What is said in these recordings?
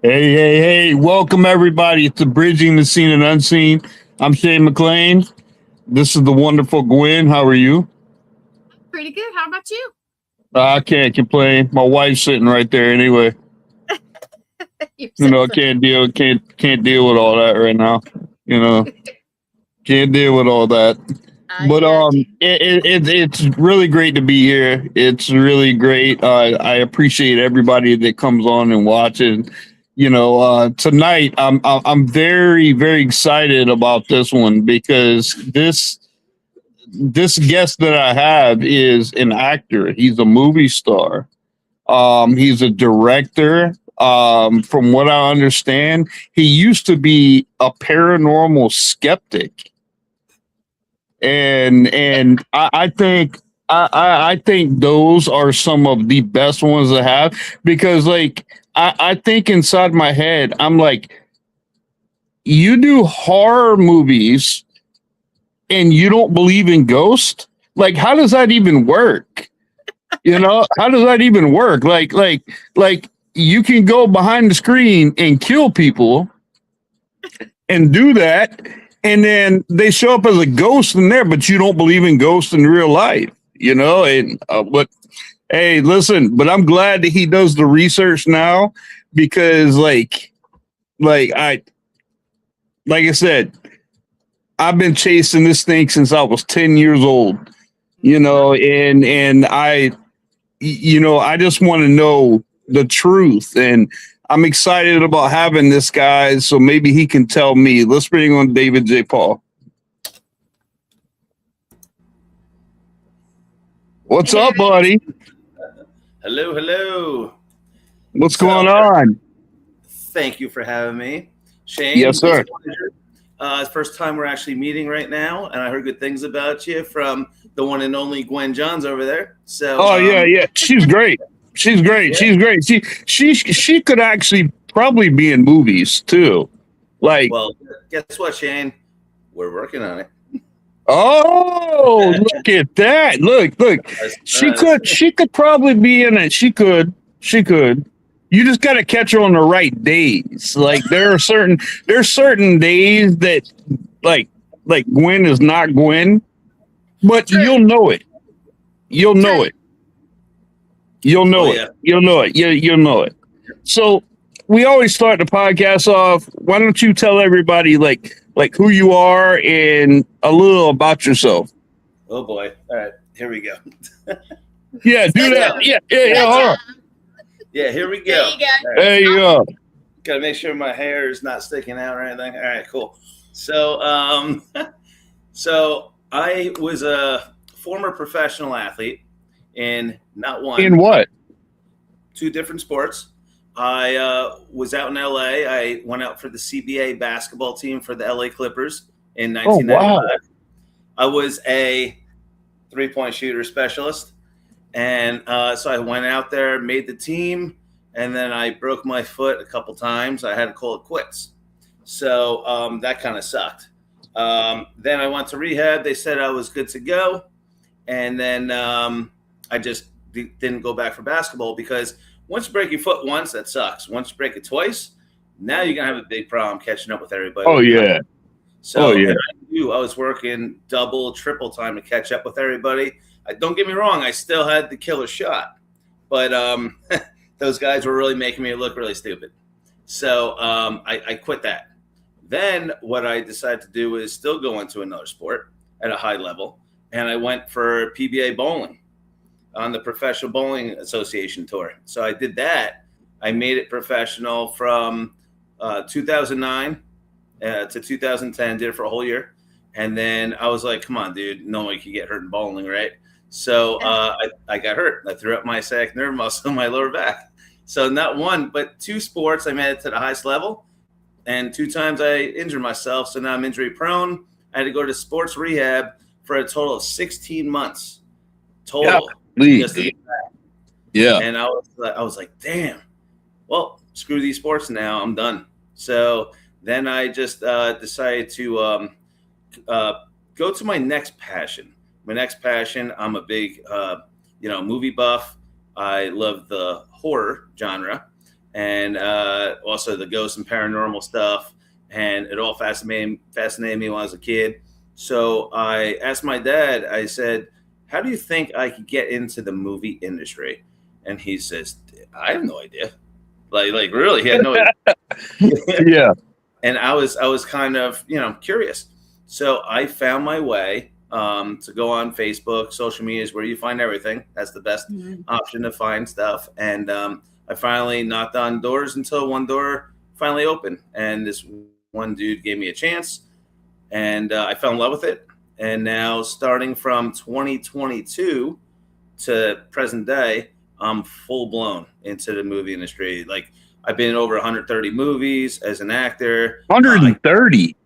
Hey, hey, hey, welcome everybody. It's the Bridging the Seen and Unseen. I'm Shane McLain. This is the wonderful Gwen. How are you? Pretty good. How about you? I can't complain. My wife's sitting right there anyway. You You said know, I so. can't deal with all that right now. You know, can't deal with all that. I But got you. it's really great to be here. It's really great. I appreciate everybody that comes on and watches. Tonight I'm very excited about this one because this guest that I have is an actor. He's a movie star. He's a director. From what I understand, he used to be a paranormal skeptic, and I think I think those are some of the best ones to have because like I think inside my head I'm like, you do horror movies and you don't believe in ghosts? Like, how does that even work? How does that even work? Like you can go behind the screen and kill people and do that, and then they show up as a ghost in there, but you don't believe in ghosts in real life, but hey, listen, but I'm glad that he does the research now because like I like I said, I've been chasing this thing since I was 10 years old, and I just want to know the truth. And I'm excited about having this guy. So maybe he can tell me. Let's bring on David J. Paul. What's up, buddy? Hello, hello. What's going on? Thank you for having me, Shane. Yes, sir. It's first time we're actually meeting right now, and I heard good things about you from the one and only Gwen Johns over there. So, yeah, she's great. She's great. Yeah. She's great. She could actually probably be in movies too. Well, guess what, Shane? We're working on it. Oh, look at that! Look. She could probably be in it. She could. You just got to catch her on the right days. Like there's certain days that like Gwen is not Gwen, but you'll know it. You'll know it. You'll know it. So we always start the podcast off. Why don't you tell everybody like who you are and a little about yourself? Oh boy! All right, here we go. Yeah, do that. Yeah. Hold on. Yeah, here we go. There you go. Got to make sure my hair is not sticking out or anything. All right, cool. So, so I was a former professional athlete in not one. In what? Two different sports. I was out in LA. I went out for the CBA basketball team for the LA Clippers in 1995. Oh, wow. I was a three-point shooter specialist. And so I went out there, made the team, and then I broke my foot a couple times. I had to call it quits. So that kind of sucked. Then I went to rehab. They said I was good to go. And then I just didn't go back for basketball because once you break your foot once, that sucks. Once you break it twice, now you're going to have a big problem catching up with everybody. Oh, yeah. So I was working double, triple time to catch up with everybody. Don't get me wrong, I still had the killer shot, but those guys were really making me look really stupid. So I quit that. Then what I decided to do is still go into another sport at a high level, and I went for PBA bowling on the Professional Bowling Association tour. So I did that. I made it professional from 2009 to 2010, did it for a whole year. And then I was like, come on, dude, no one can get hurt in bowling, right? So I got hurt. I threw up my sciatic nerve muscle in my lower back. So not one, but two sports, I made it to the highest level. And 2 times I injured myself. So now I'm injury prone. I had to go to sports rehab for a total of 16 months. Total. Yeah. And I was like, damn, well, screw these sports now. I'm done. So then I just decided to go to my next passion. My next passion, I'm a big, movie buff. I love the horror genre. and also the ghost and paranormal stuff. And it all fascinated me when I was a kid. So I asked my dad, I said, how do you think I could get into the movie industry? And he says, I have no idea. Like really, he had no idea. Yeah. And I was kind of, curious. So I found my way to go on Facebook. Social media is where you find everything. That's the best option to find stuff. And I finally knocked on doors until one door finally opened. And this one dude gave me a chance. And I fell in love with it. And now starting from 2022 to present day, I'm full blown into the movie industry. Like I've been in over 130 movies as an actor. 130.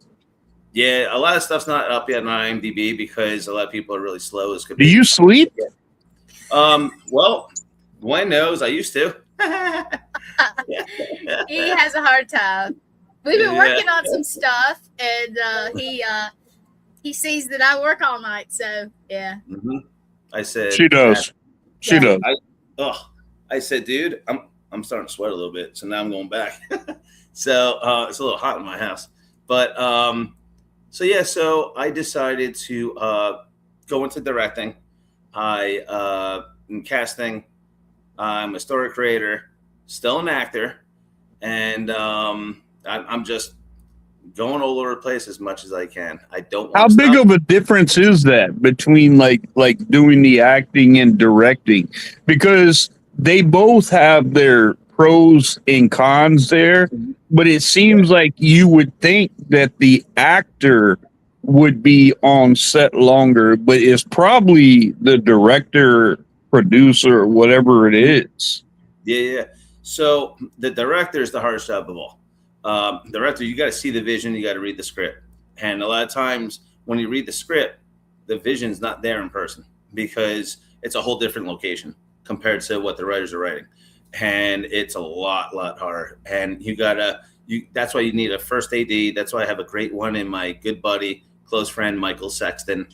Yeah, a lot of stuff's not up yet on IMDb because a lot of people are really slow. As could Do be. you sleep? Well, Gwen knows I used to. He has a hard time. We've been working on some stuff, and he sees that I work all night. So yeah. Mm-hmm. I said She does. She does. I said, dude, I'm starting to sweat a little bit, so now I'm going back. So it's a little hot in my house, but so I decided to go into directing. In casting. I'm a story creator, still an actor, and I'm just going all over the place as much as I can. I don't. How big of a difference is that between like doing the acting and directing? Because they both have their pros and cons there, but it seems like you would think that the actor would be on set longer, but it's probably the director, producer, or whatever it is. Yeah. So the director is the hardest job of all. Director, you got to see the vision, you got to read the script, and a lot of times when you read the script, the vision's not there in person because it's a whole different location compared to what the writers are writing, and it's a lot harder. And that's why you need a first AD. That's why I have a great one in my good buddy, close friend Michael Sexton.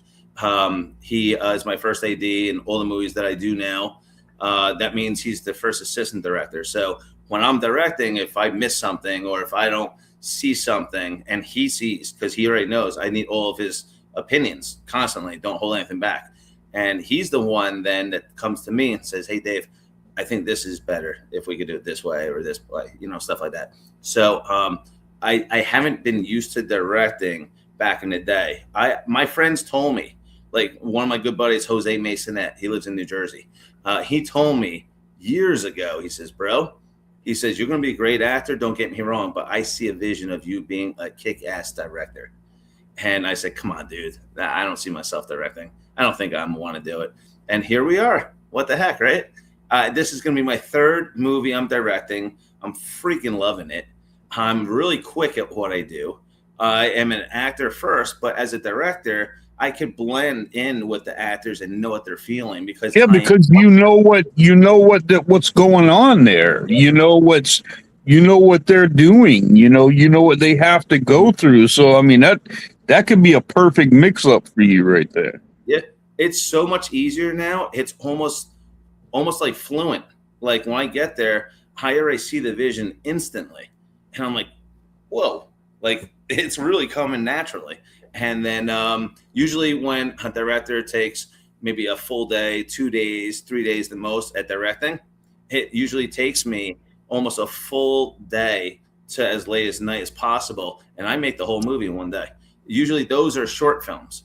He is my first AD in all the movies that I do now. That means he's the first assistant director. So when I'm directing, if I miss something or if I don't see something and he sees, because he already knows, I need all of his opinions constantly. Don't hold anything back. And he's the one then that comes to me and says, hey, Dave, I think this is better if we could do it this way or this way, stuff like that. So I haven't been used to directing back in the day. My friends told me, like one of my good buddies, Jose Masonette, he lives in New Jersey. He told me years ago, he says, bro, he says, you're going to be a great actor. Don't get me wrong, but I see a vision of you being a kick-ass director. And I said, come on, dude. I don't see myself directing. I don't think I'm want to do it. And here we are. What the heck, right? This is going to be my third movie I'm directing. I'm freaking loving it. I'm really quick at what I do. I am an actor first, but as a director, I could blend in with the actors and know what they're feeling because what's going on there. You know what they're doing. You know what they have to go through. So I mean that could be a perfect mix up for you right there. Yeah, it's so much easier now. It's almost like fluent. Like when I get there, I already see the vision instantly, and I'm like, whoa! Like it's really coming naturally. And then usually when a director takes maybe a full day, 2 days, 3 days the most at directing, it usually takes me almost a full day to as late as night as possible. And I make the whole movie in one day. Usually those are short films.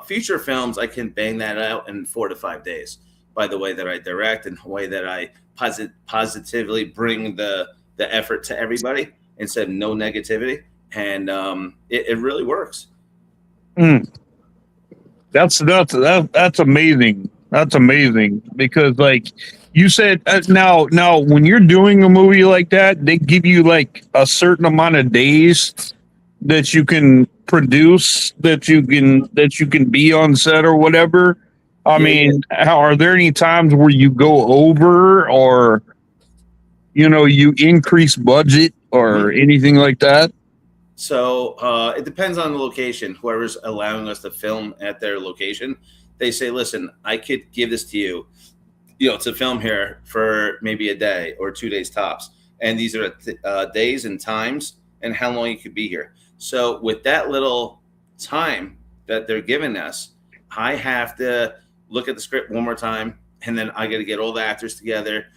Feature films, I can bang that out in 4 to 5 days by the way that I direct and the way that I positively bring the effort to everybody instead of no negativity. And it really works. That's amazing. That's amazing because like you said, now when you're doing a movie like that, they give you like a certain amount of days that you can produce, that you can be on set or whatever. I mean, are there any times where you go over or you increase budget or anything like that? So it depends on the location. Whoever's allowing us to film at their location, they say, listen, I could give this to you, to film here for maybe a day or 2 days tops. and these are days and times and how long you could be here. So with that little time that they're giving us, I have to look at the script one more time, and then I got to get all the actors together,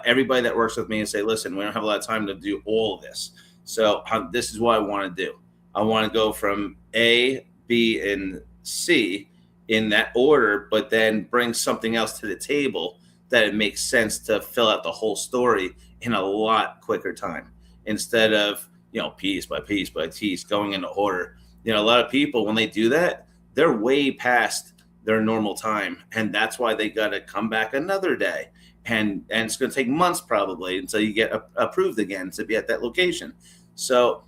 everybody that works with me, and say, listen, we don't have a lot of time to do all of this. So this is what I want to do. I want to go from A, B, and C in that order, but then bring something else to the table that it makes sense to fill out the whole story in a lot quicker time, instead of, piece by piece by piece going into order. A lot of people, when they do that, they're way past their normal time, and that's why they got to come back another day, and it's going to take months probably until you get approved again to be at that location. So,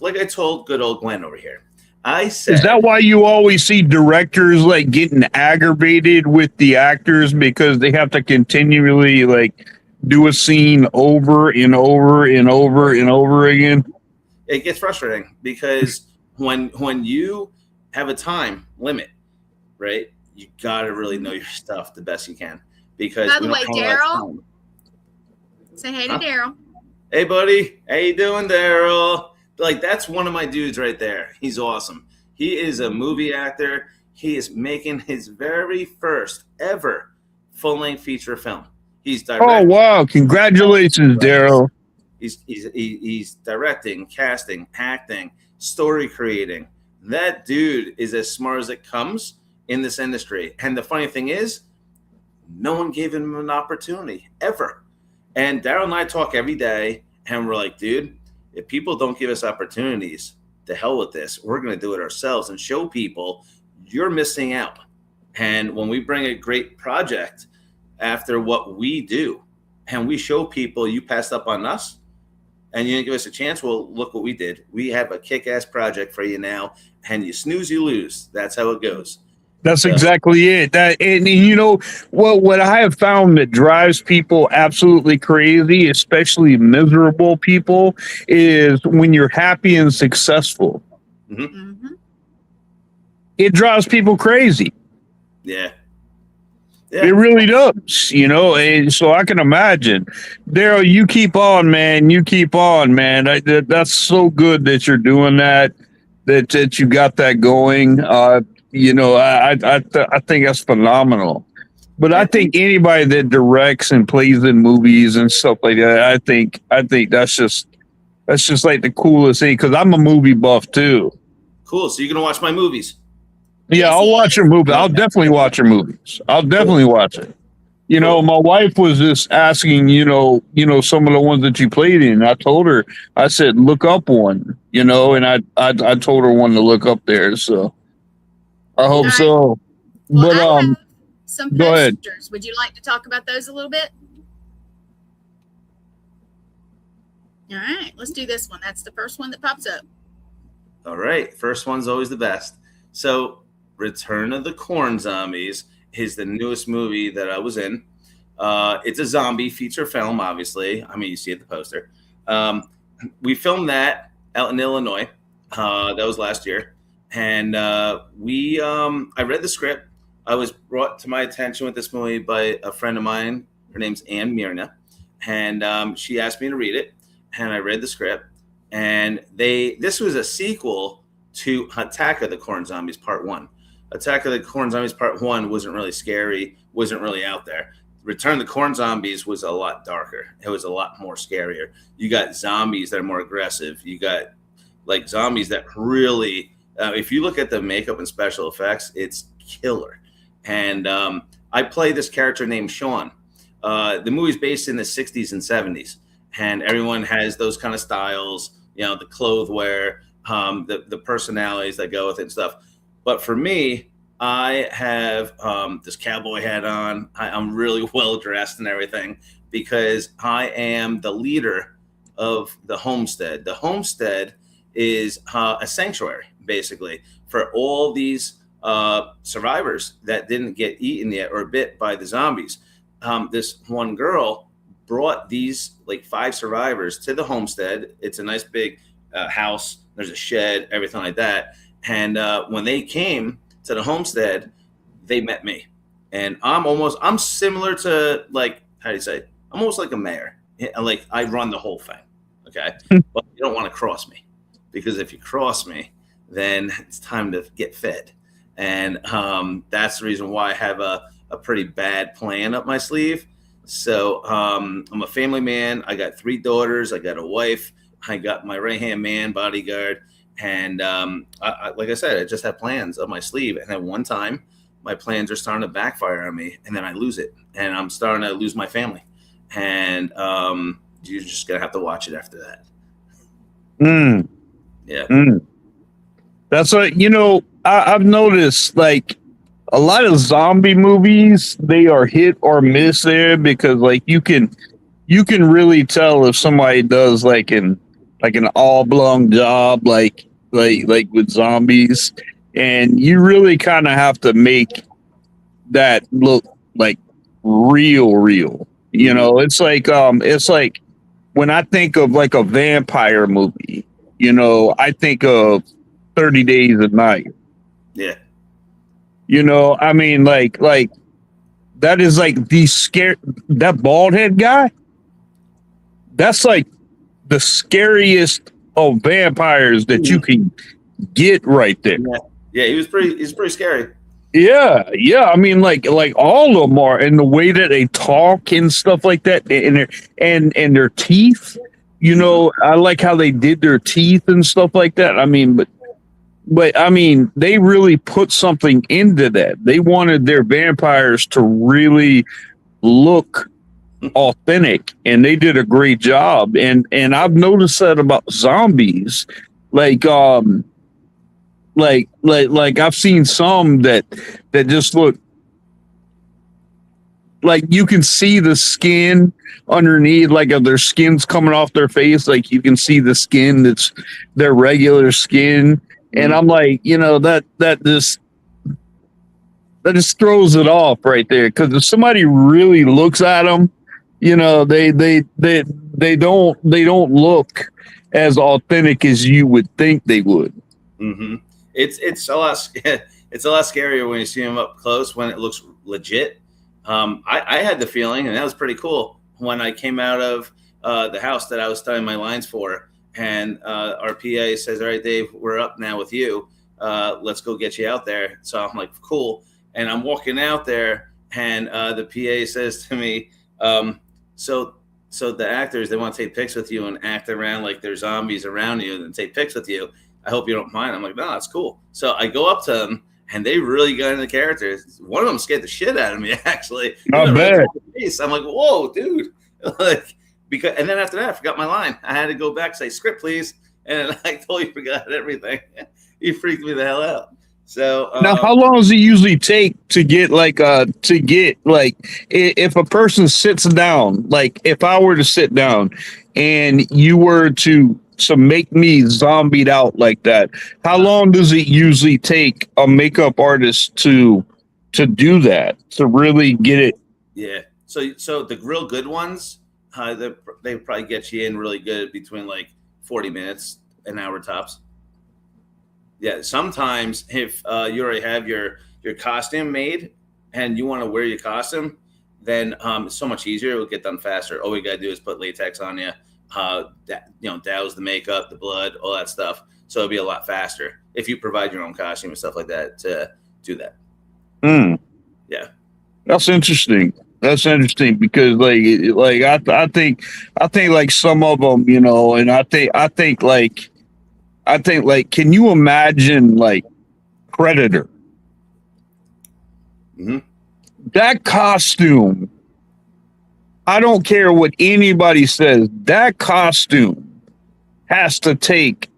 like I told good old Glenn over here, I said, is that why you always see directors like getting aggravated with the actors because they have to continually like do a scene over and over and over and over again? It gets frustrating because when you have a time limit, right, you got to really know your stuff the best you can, because by the way, Daryl, say hey to Daryl. Hey buddy, how you doing, Daryl? Like, that's one of my dudes right there. He's awesome. He is a movie actor. He is making his very first ever full-length feature film. He's directing. Oh wow! Congratulations, Daryl. He's directing, casting, acting, story creating. That dude is as smart as it comes in this industry. And the funny thing is, no one gave him an opportunity ever. And Daryl and I talk every day, and we're like, dude, if people don't give us opportunities, to hell with this. We're going to do it ourselves and show people you're missing out. And when we bring a great project after what we do, and we show people you passed up on us and you didn't give us a chance, well, look what we did. We have a kick-ass project for you now, and you snooze, you lose. That's how it goes. That's exactly it. What I have found that drives people absolutely crazy, especially miserable people, is when you're happy and successful. Mm-hmm. Mm-hmm. It drives people crazy. Yeah. It really does, and so I can imagine. Daryl, you keep on, man. You keep on, man. That's so good that you're doing that you got that going. I think that's phenomenal. But I think anybody that directs and plays in movies and stuff like that, I think that's just like the coolest thing, because I'm a movie buff too. Cool. So you're gonna watch my movies? Yeah, I'll watch your movie. I'll definitely watch your movies. I'll definitely watch it. My wife was just asking, some of the ones that you played in. I told her, I said, look up one, and I told her one to look up there. So I hope so. Well, but I have some posters. Go ahead. Would you like to talk about those a little bit? All right, let's do this one. That's the first one that pops up. All right. First one's always the best. So Return of the Corn Zombies is the newest movie that I was in. It's a zombie feature film, obviously. I mean, you see it, the poster. We filmed that out in Illinois. That was last year. And I read the script. I was brought to my attention with this movie by a friend of mine. Her name's Ann Mirna. And she asked me to read it. And I read the script. And this was a sequel to Attack of the Corn Zombies Part 1. Attack of the Corn Zombies Part 1 wasn't really scary, wasn't really out there. Return of the Corn Zombies was a lot darker. It was a lot more scarier. You got zombies that are more aggressive. You got like zombies that really, if you look at the makeup and special effects, it's killer. And I play this character named Sean. The movie's based in the 60s and 70s, and everyone has those kind of styles, the clothes wear, the personalities that go with it and stuff. But for me, I have this cowboy hat on. I'm really well dressed and everything, because I am the leader of the homestead. The homestead is a sanctuary, basically, for all these survivors that didn't get eaten yet or bit by the zombies. This one girl brought these like 5 survivors to the homestead. It's a nice big house. There's a shed, everything like that. And when they came to the homestead, they met me. And I'm similar to, like, how do you say? I'm almost like a mayor. like I run the whole thing. Okay. But you don't want to cross me, because if you cross me, then it's time to get fed. And that's the reason why I have a pretty bad plan up my sleeve. So I'm a family man. I got 3 daughters. I got a wife. I got my right-hand man, bodyguard. And like I said, I just have plans up my sleeve. And then one time, my plans are starting to backfire on me, and then I lose it. And I'm starting to lose my family. And you're just going to have to watch it after that. Yeah. That's what, I've noticed, like, a lot of zombie movies, they are hit or miss there, because like you can really tell if somebody does like an all blown job like with zombies, and you really kind of have to make that look like real. It's like when I think of like a vampire movie, I think of 30 Days a Night. Yeah. I mean, like that is like that bald head guy. That's like the scariest of vampires that you can get right there. Yeah, he's pretty scary. Yeah. I mean, like all of them are, and the way that they talk and stuff like that, and their teeth. I like how they did their teeth and stuff like that. I mean, but I mean, they really put something into that. They wanted their vampires to really look authentic, and they did a great job. And I've noticed that about zombies. Like I've seen some that just look like you can see the skin underneath, like if their skin's coming off their face, like you can see the skin that's their regular skin. And I'm like, that just throws it off right there. Because if somebody really looks at them, they don't look as authentic as you would think they would. Mm-hmm. It's a lot scarier when you see them up close, when it looks legit. I had the feeling, and that was pretty cool, when I came out of the house that I was studying my lines for. And our PA says, "All right, Dave, we're up now with you. Let's go get you out there." So I'm like, "Cool." And I'm walking out there, and the PA says to me, "So the actors, they want to take pics with you and act around like there's zombies around you and take pics with you. I hope you don't mind." I'm like, "No, that's cool." So I go up to them, and they really got into characters. One of them scared the shit out of me, actually. Not bad. I'm like, "Whoa, dude!" Like. And then after that, I forgot my line. I had to go back and say, "Script, please." And I totally forgot everything. He freaked me the hell out. So now, how long does it usually take to get if a person sits down, like if I were to sit down and you were to make me zombied out like that, how long does it usually take a makeup artist to do that, to really get it? Yeah. So the real good ones, they probably get you in really good between like 40 minutes, an hour tops. Yeah, sometimes if you already have your costume made and you want to wear your costume, then it's so much easier. It will get done faster. All we got to do is put latex on you, douse the makeup, the blood, all that stuff. So it'll be a lot faster if you provide your own costume and stuff like that to do that. Yeah. That's interesting. That's interesting because I think like some of them, and I think like can you imagine like Predator? Mm-hmm. That costume, I don't care what anybody says, that costume has to take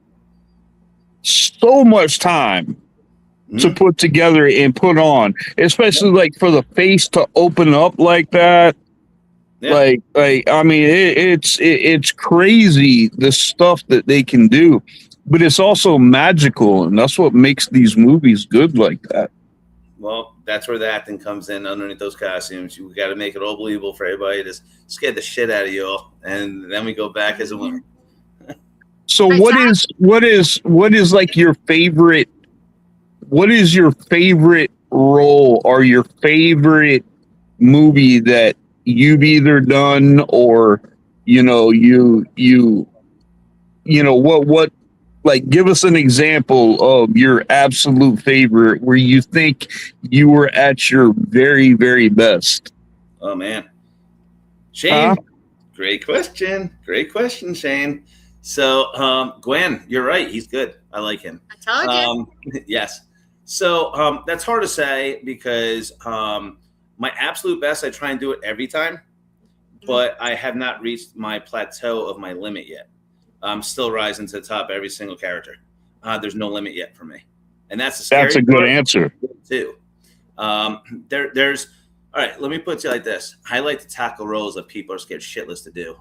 so much time to put together and put on, especially like for the face to open up like that. Yeah. Like I mean, it's crazy the stuff that they can do, but it's also magical, and that's what makes these movies good like that. Well, that's where the acting comes in underneath those costumes. You got to make it all believable for everybody to scare the shit out of you all, and then we go back as a winner. So what is like your favorite? What is your favorite role or your favorite movie that you've either done or what like give us an example of your absolute favorite where you think you were at your very, very best. Oh man, Shane, Huh? great question. Great question, Shane. So, Gwen, you're right. He's good. I like him. I told you. Yes. So that's hard to say because my absolute best, I try and do it every time, but I have not reached my plateau of my limit yet. I'm still rising to the top every single character. There's no limit yet for me, and that's the scary That's a good part, answer. too. There's all right. Let me put it to you like this: I like to tackle roles that people are scared shitless to do.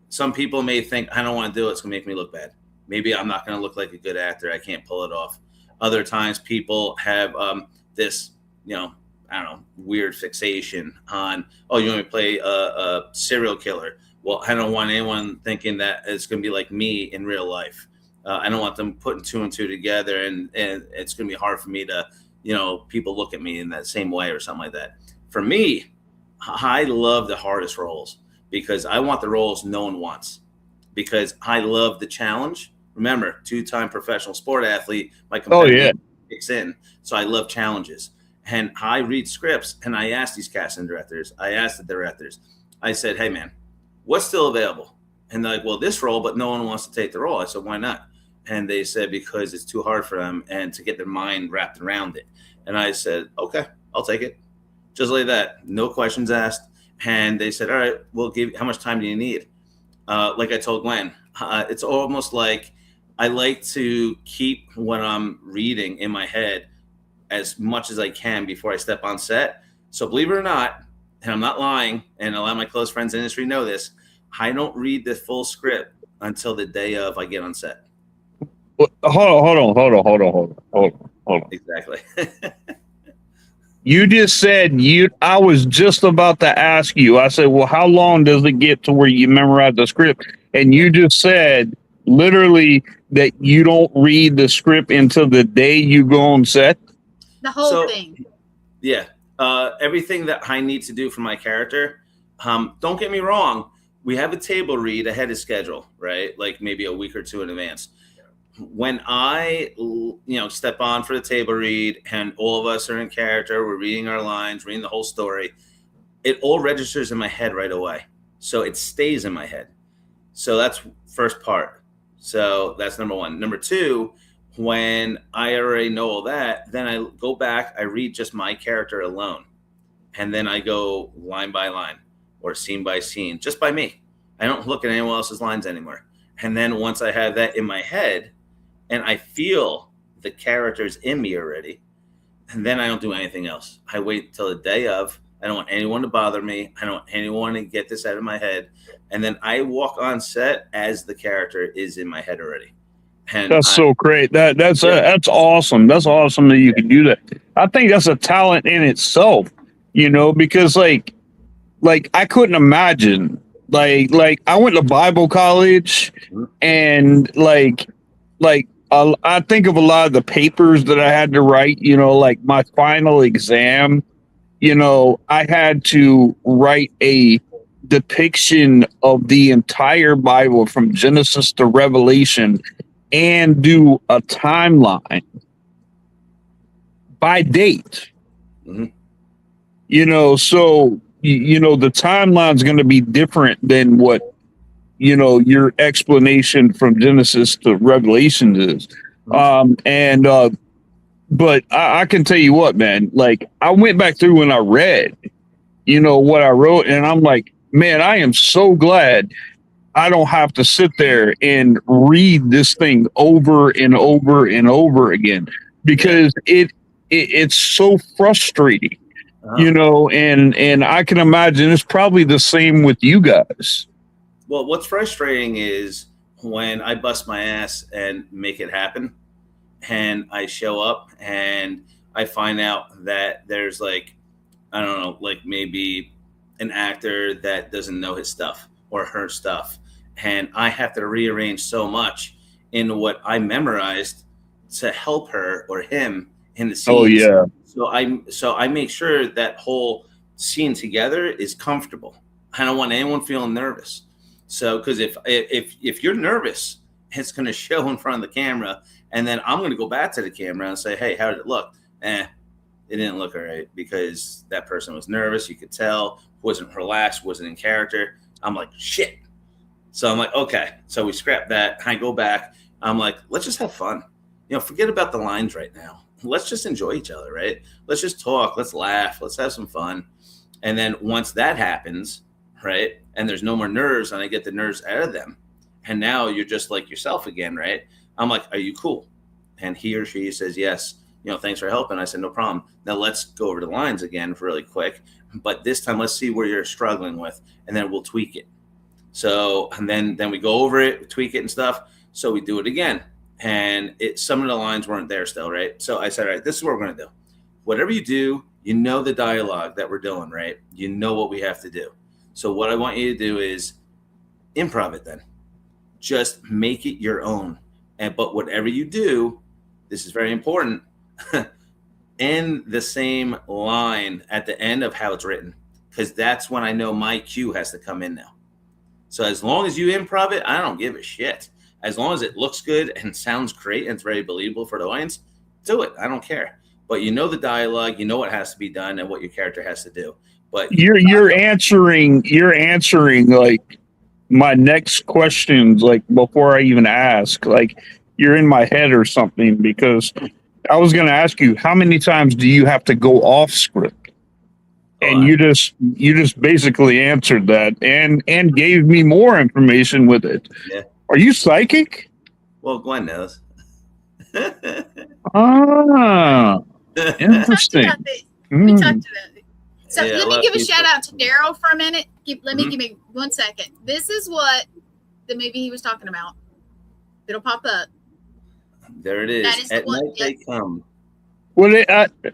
Some people may think I don't want to do it; it's gonna make me look bad. Maybe I'm not gonna look like a good actor. I can't pull it off. Other times, people have this, I don't know, weird fixation on, oh, you want to play a serial killer. Well, I don't want anyone thinking that it's going to be like me in real life. I don't want them putting two and two together, and it's going to be hard for me to, people look at me in that same way or something like that. For me, I love the hardest roles because I want the roles no one wants because I love the challenge. Remember, 2-time professional sport athlete, my competitive kicks in. So I love challenges. And I read scripts and I ask these casting directors, I asked the directors, I said, hey man, what's still available? And they're like, well, this role, but no one wants to take the role. I said, why not? And they said, because it's too hard for them and to get their mind wrapped around it. And I said, okay, I'll take it. Just like that. No questions asked. And they said, all right, we'll give you, how much time do you need? Like I told Glenn, it's almost like I like to keep what I'm reading in my head as much as I can before I step on set. So believe it or not, and I'm not lying, and a lot of my close friends in the industry know this, I don't read the full script until the day of I get on set. Hold on. Exactly. You just said I was just about to ask you. I said, well, how long does it get to where you memorize the script? And you just said literally that you don't read the script until the day you go on set. The whole thing. Yeah. Everything that I need to do for my character. Don't get me wrong. We have a table read ahead of schedule, right? Like maybe a week or two in advance. When I, step on for the table read and all of us are in character, we're reading our lines, reading the whole story, it all registers in my head right away. So it stays in my head. So that's first part. So that's number one. Number two, when I already know all that, then I go back, I read just my character alone. And then I go line by line or scene by scene, just by me. I don't look at anyone else's lines anymore. And then once I have that in my head and I feel the characters in me already, and then I don't do anything else. I wait till the day of. I don't want anyone to bother me. I don't want anyone to get this out of my head. And then I walk on set as the character is in my head already. And that's so great. That's awesome. That's awesome that you can do that. I think that's a talent in itself, because like I couldn't imagine like I went to Bible college and I think of a lot of the papers that I had to write, like my final exam, I had to write a depiction of the entire Bible from Genesis to Revelation and do a timeline by date. Mm-hmm. So the timeline's going to be different than what your explanation from Genesis to Revelation is. But I can tell you what, man, like I went back through and I read what I wrote, and I'm like, man, I am so glad I don't have to sit there and read this thing over and over and over again, because it's so frustrating, and I can imagine it's probably the same with you guys. Well, what's frustrating is when I bust my ass and make it happen, and I show up and I find out that there's like, I don't know, like maybe an actor that doesn't know his stuff or her stuff. And I have to rearrange so much in what I memorized to help her or him in the scene. Oh, yeah. So I make sure that whole scene together is comfortable. I don't want anyone feeling nervous. So, because if you're nervous, it's going to show in front of the camera, and then I'm going to go back to the camera and say, "Hey, how did it look?" It didn't look all right because that person was nervous. You could tell, wasn't relaxed, wasn't in character. I'm like, shit. So I'm like, okay. So we scrap that. I go back. I'm like, let's just have fun. Forget about the lines right now. Let's just enjoy each other, right? Let's just talk. Let's laugh. Let's have some fun. And then once that happens, right, and there's no more nerves, and I get the nerves out of them, and now you're just like yourself again, right? I'm like, are you cool? And he or she says, yes. Thanks for helping. I said, no problem. Now let's go over the lines again really quick. But this time, let's see where you're struggling with, and then we'll tweak it. So, and then we go over it, tweak it and stuff. So we do it again. And some of the lines weren't there still, right? So I said, all right, this is what we're going to do. Whatever you do, the dialogue that we're doing, right? You know what we have to do. So what I want you to do is improv it then. Just make it your own. But whatever you do, this is very important, end the same line at the end of how it's written, because that's when I know my cue has to come in now. So as long as you improv it, I don't give a shit. As long as it looks good and sounds great and it's very believable for the audience, do it. I don't care. But the dialogue, what has to be done and what your character has to do. But you're answering like my next questions, like before I even ask, like you're in my head or something, because I was going to ask you, how many times do you have to go off script? And you just basically answered that and gave me more information with it. Yeah. Are you psychic? Well, Glenn knows. Interesting. We talked about it. So Yeah, let me give a shout out to Daryl for a minute. Give me 1 second. This is what the movie he was talking about. It'll pop up. There it is. That is the At one, night they come. Well,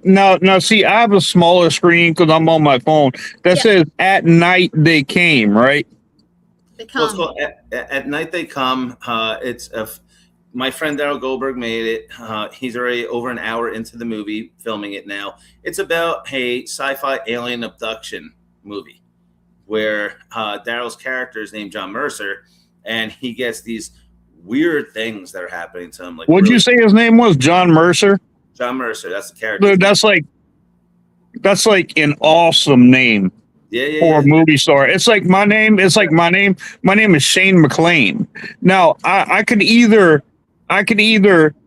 now, see, I have a smaller screen because I'm on my phone. That says "At night they came," right? They Well, it's come. called At Night They Come. My friend Daryl Goldberg made it. He's already over an hour into the movie, filming it now. It's about a sci-fi alien abduction movie where Daryl's character is named John Mercer, and he gets these weird things that are happening to him. Like, What'd you say his name was? John Mercer? John Mercer, that's the character. Dude, that's like an awesome name for a movie star. It's like my name. My name is Shane McLain. Now I could either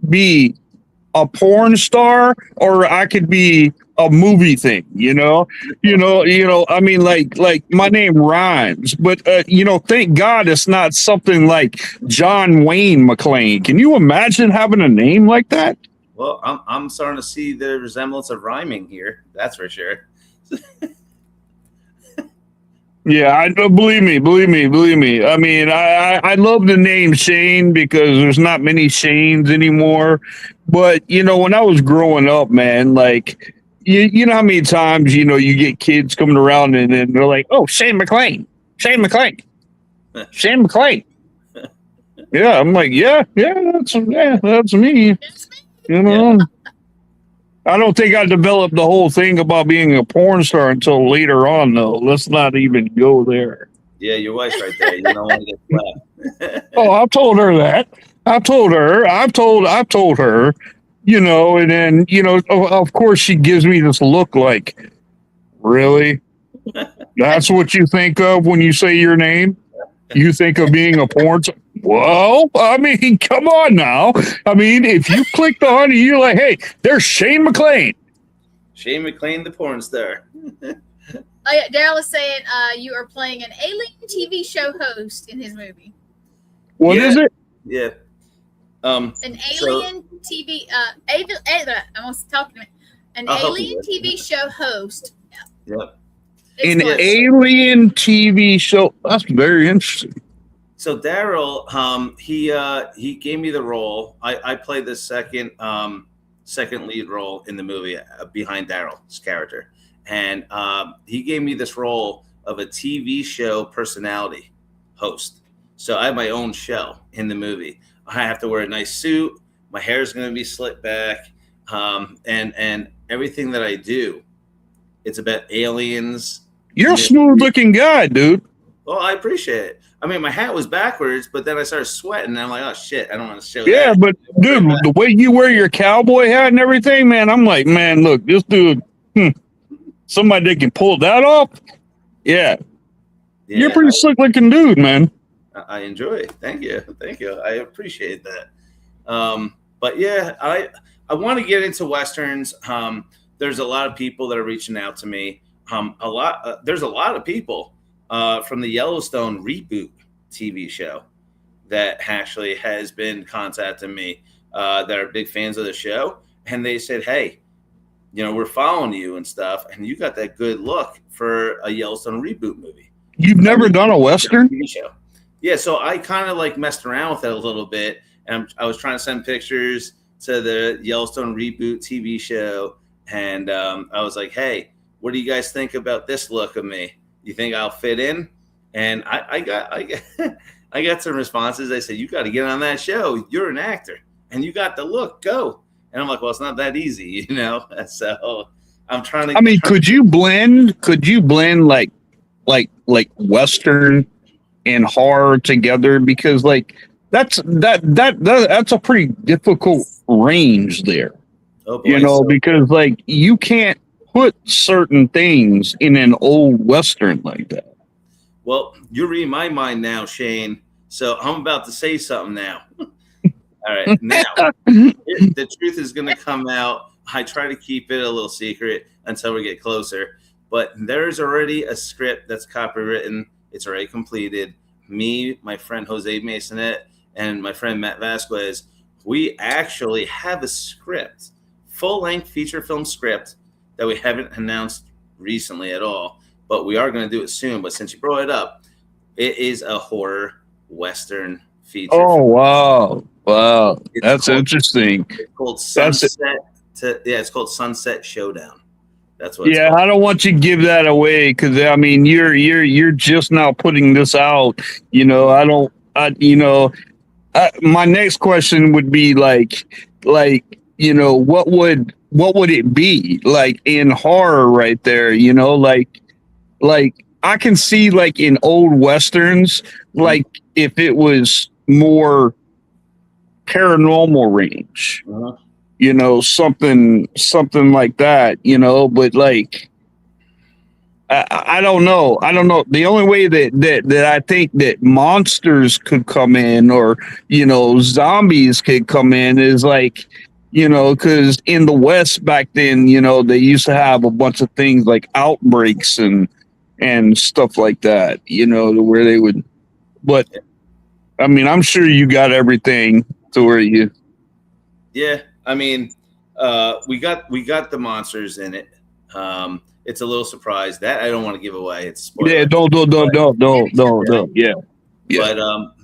be a porn star or I could be a movie thing, I mean, like my name rhymes, but thank God it's not something like John Wayne McLain. Can you imagine having a name like that? Well, I'm starting to see the resemblance of rhyming here. That's for sure. Yeah, I believe me. I mean, I love the name Shane because there's not many Shanes anymore. But when I was growing up, man, like you know how many times you get kids coming around and they're like, "Oh, Shane McLain." Yeah, I'm like, yeah, that's me. I don't think I developed the whole thing about being a porn star until later on, though. Let's not even go there. Yeah, your wife's right there. You don't want to get slapped. Oh, I've told her that. I've told her, and then, of course she gives me this look like, really? That's what you think of when you say your name? You think of being a porn star? Well, I mean, come on now. I mean, if you clicked on it, you're like, hey, there's Shane McLain. Shane McLain, the porn star. Oh yeah, Daryl is saying you are playing an alien TV show host in his movie. What is it? Yeah. An alien TV. I was talking to an alien TV show host. Yep. An alien TV show. That's very interesting. So Daryl, he gave me the role. I played the second lead role in the movie behind Daryl's character, and he gave me this role of a TV show personality host. So I have my own show in the movie. I have to wear a nice suit. My hair is going to be slicked back, and everything that I do, it's about aliens. You're a smooth looking guy, dude. Well, I appreciate it. I mean, my hat was backwards, but then I started sweating, and I'm like, oh shit, I don't want to show Yeah, that. but dude, the way you wear your cowboy hat and everything, man, I'm like, man, look, this dude, somebody that can pull that off. Yeah. You're a pretty slick looking dude, man. I enjoy it. Thank you. I appreciate that. But yeah, I want to get into Westerns. There's a lot of people that are reaching out to me. There's a lot of people from the Yellowstone reboot TV show that actually has been contacting me that are big fans of the show. And they said, hey, we're following you and stuff. And you got that good look for a Yellowstone reboot movie. You've never done a Western? TV show. Yeah, so I kind of like messed around with it a little bit. And I was trying to send pictures to the Yellowstone reboot TV show. And I was like, hey, what do you guys think about this look of me? You think I'll fit in? And I got some responses. They said, you got to get on that show. You're an actor and you got the look. Go. And I'm like, well, it's not that easy, So I'm trying to. I mean, could you blend like Western and horror together? Because like that's a pretty difficult range there. Oh boy, because like you can't put certain things in an old Western like that. Well, you're reading my mind now, Shane. So I'm about to say something now. All right. Now, the truth is going to come out. I try to keep it a little secret until we get closer. But there's already a script that's copywritten. It's already completed. Me, my friend Jose Masonet, and my friend Matt Vasquez, we actually have a script, full-length feature film script that we haven't announced recently at all. But we are going to do it soon. But since you brought it up, it is a horror Western feature. Oh, wow. That's interesting. It's called Sunset. It's called Sunset Showdown. That's what. Yeah, I don't want you to give that away because I mean you're just now putting this out. My next question would be like what would it be like in horror right there? Like I can see like in old Westerns, like if it was more paranormal range. Uh-huh. Something like that, but like, I don't know. The only way that I think that monsters could come in or, zombies could come in is like, cause in the West back then, they used to have a bunch of things like outbreaks and stuff like that, where they would, but I mean, I'm sure you got everything to where you. Yeah. I mean, we got the monsters in it. It's a little surprise that I don't want to give away. It's a spoiler. Yeah, don't. Yeah.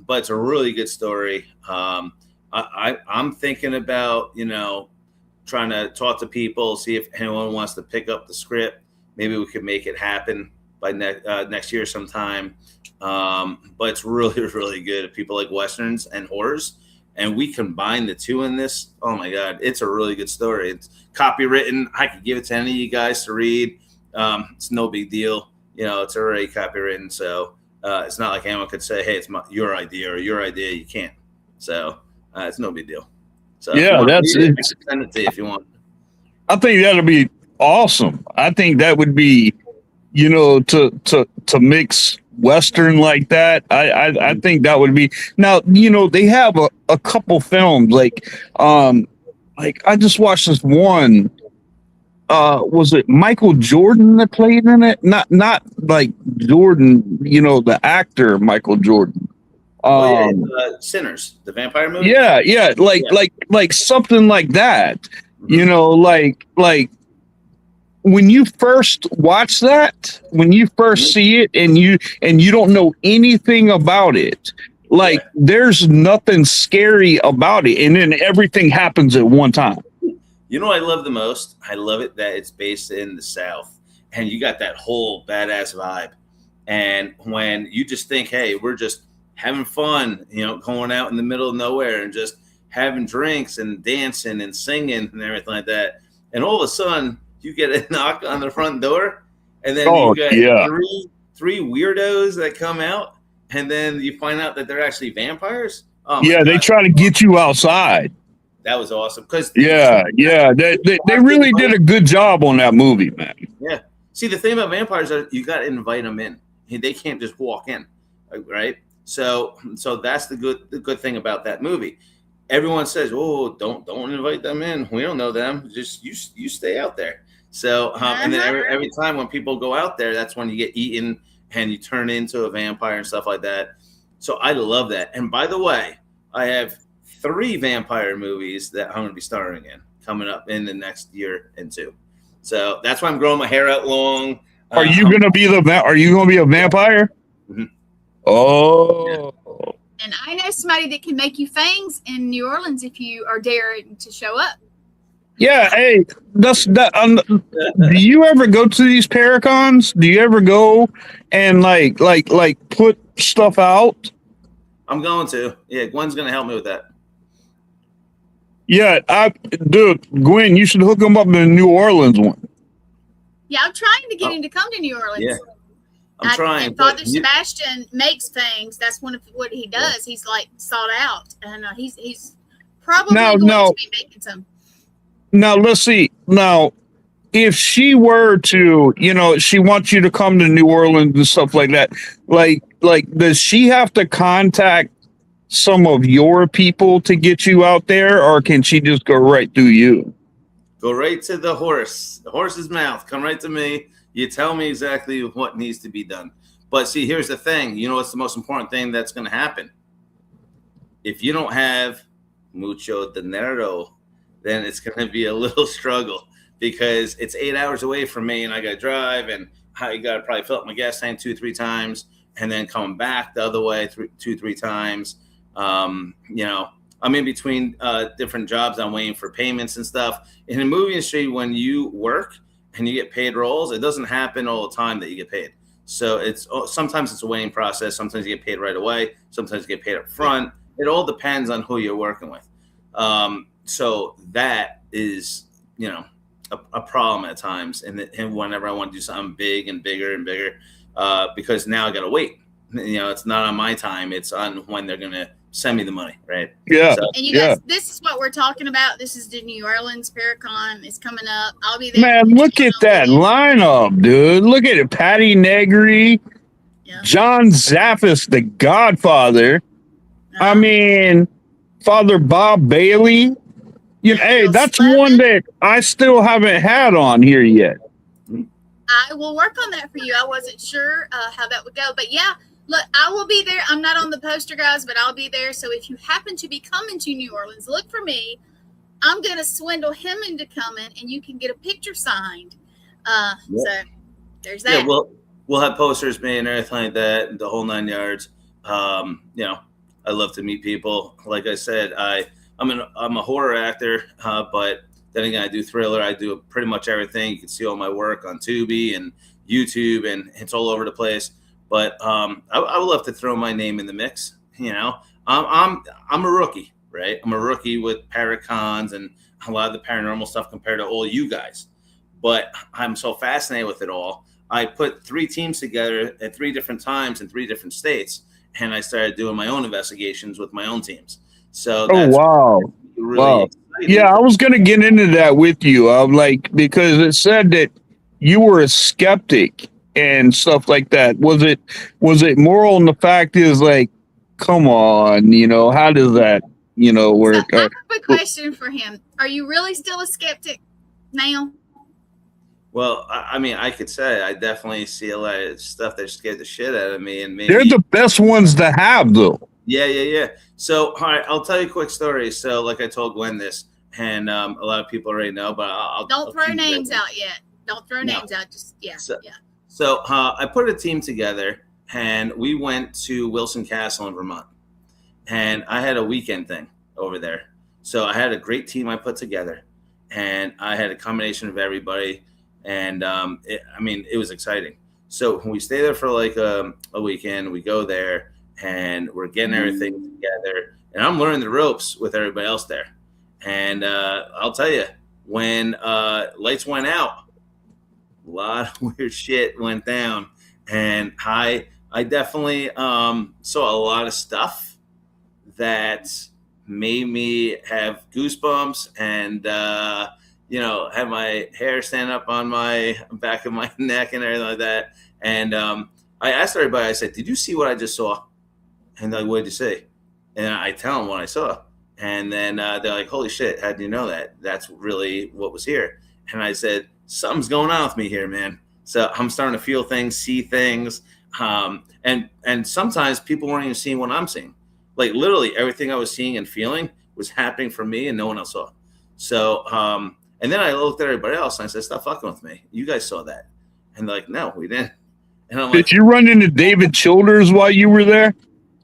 But it's a really good story. I'm thinking about trying to talk to people, see if anyone wants to pick up the script. Maybe we could make it happen by next year sometime. But it's really, really good. If people like Westerns and horrors. And we combine the two in this. Oh my God, it's a really good story. It's copywritten. I could give it to any of you guys to read. It's no big deal. It's already copywritten. So it's not like anyone could say, hey, it's your idea or your idea. You can't. So it's no big deal. So yeah, that's it. Send it to you if you want. I think that'll be awesome. I think that would be, to mix Western like that. I think that would be now, they have a couple films like I just watched this one. Was it Michael Jordan that played in it? Not like Jordan, the actor Michael Jordan. Sinners, the vampire movie. Yeah, like something like that. Mm-hmm. Like when you first watch that, when you first see it and you don't know anything about it, like there's nothing scary about it. And then everything happens at one time. You know what I love the most? I love it that it's based in the South and you got that whole badass vibe. And when you just think, hey, we're just having fun, going out in the middle of nowhere and just having drinks and dancing and singing and everything like that. And all of a sudden, you get a knock on the front door, and then you got three weirdos that come out, and then you find out that they're actually vampires. Oh my Yeah, they God. try to get you outside. That was awesome. Because Yeah, they really did a good job on that movie, man. Yeah. See, the thing about vampires is you got to invite them in. They can't just walk in, right? So that's the good thing about that movie. Everyone says, "Oh, don't invite them in. We don't know them. Just you stay out there." So and then every time when people go out there, that's when you get eaten and you turn into a vampire and stuff like that. So I love that. And by the way, I have 3 vampire movies that I'm going to be starring in coming up in the next year and 2. So that's why I'm growing my hair out long. Are you gonna be a vampire? Mm-hmm. Oh. Yeah. And I know somebody that can make you fangs in New Orleans if you are daring to show up. Yeah, hey, that's that. Do you ever go to these Paracons? Do you ever go and like put stuff out? I'm going to. Yeah, Gwen's gonna help me with that. Yeah, dude, Gwen, you should hook him up in the New Orleans one. Yeah, I'm trying to get him to come to New Orleans. Yeah, I'm trying. And Father Sebastian makes fangs. That's one of what he does. He's like sought out, and he's probably going to be making some. Now let's see. Now, if she were to, she wants you to come to New Orleans and stuff like that. Like, does she have to contact some of your people to get you out there, or can she just go right through you? Go right to the horse's mouth. Come right to me. You tell me exactly what needs to be done. But see, here's the thing. You know what's the most important thing that's going to happen? If you don't have mucho dinero, then it's going to be a little struggle because it's 8 hours away from me and I got to drive and I got to probably fill up my gas tank 2-3 times and then coming back the other way 2-3 times. I'm in between different jobs. I'm waiting for payments and stuff. In the movie industry, when you work and you get paid roles, it doesn't happen all the time that you get paid. So sometimes it's a waiting process. Sometimes you get paid right away. Sometimes you get paid up front. It all depends on who you're working with. So that is, a problem at times. And whenever I want to do something big and bigger and bigger, because now I got to wait. It's not on my time. It's on when they're going to send me the money, right? Yeah. So, and you guys, this is what we're talking about. This is the New Orleans Paracon. It's coming up. I'll be there. Man, look at that lineup, dude. Look at it. Patty Negri, John Zaffis, the Godfather. I mean, Father Bob Bailey. Hey, that's one that I still haven't had on here yet. I will work on that for you. I wasn't sure how that would go, but yeah. Look, I will be there. I'm not on the poster, guys, but I'll be there. So if you happen to be coming to New Orleans, look for me. I'm going to swindle him into coming, and you can get a picture signed. So there's that. Yeah, we'll have posters made and everything like that, the whole 9 yards. I love to meet people. Like I said, I'm a horror actor, but then again, I do thriller. I do pretty much everything. You can see all my work on Tubi and YouTube, and it's all over the place. But I would love to throw my name in the mix. I'm a rookie, right? I'm a rookie with Paracons and a lot of the paranormal stuff compared to all you guys. But I'm so fascinated with it all. I put 3 teams together at 3 different times in 3 different states, and I started doing my own investigations with my own teams. So that's really exciting. Yeah, I was gonna get into that with you. Because it said that you were a skeptic and stuff like that. Was it more on the fact is like, come on, how does that, work? So I have a question for him. Are you really still a skeptic now? Well, I mean, I could say I definitely see a lot of stuff that scared the shit out of me. And maybe they're the best ones to have, though. Yeah. So, all right, I'll tell you a quick story. So, like I told Gwen this, and a lot of people already know, but I'll throw names out yet. Don't throw names out. Just So I put a team together, and we went to Wilson Castle in Vermont, and I had a weekend thing over there. So I had a great team I put together, and I had a combination of everybody, and it was exciting. So when we stay there for like a weekend, we go there, and we're getting everything together, and I'm learning the ropes with everybody else there. And I'll tell you, when lights went out, a lot of weird shit went down, and I definitely saw a lot of stuff that made me have goosebumps and had my hair stand up on my back of my neck and everything like that. And I asked everybody, I said, did you see what I just saw? And they're like, what did you see? And I tell them what I saw. And then they're like, holy shit, how did you know that? That's really what was here. And I said, something's going on with me here, man. So I'm starting to feel things, see things. And sometimes people weren't even seeing what I'm seeing. Like literally everything I was seeing and feeling was happening for me and no one else saw. So, and then I looked at everybody else and I said, stop fucking with me. You guys saw that. And they're like, no, we didn't. And I'm like, did you run into David Childers while you were there?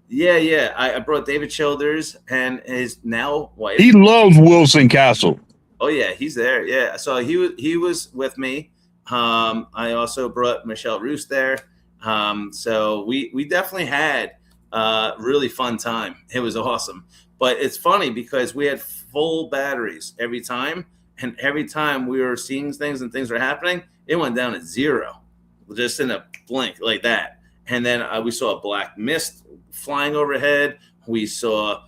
Yeah. I brought David Childers and his now wife. He loves Wilson Castle. Oh yeah, he's there. Yeah. So he was with me. I also brought Michelle Roos there. So we definitely had a really fun time. It was awesome. But it's funny because we had full batteries every time. And every time we were seeing things and things were happening, it went down at 0, just in a blink like that. And then we saw a black mist flying overhead. We saw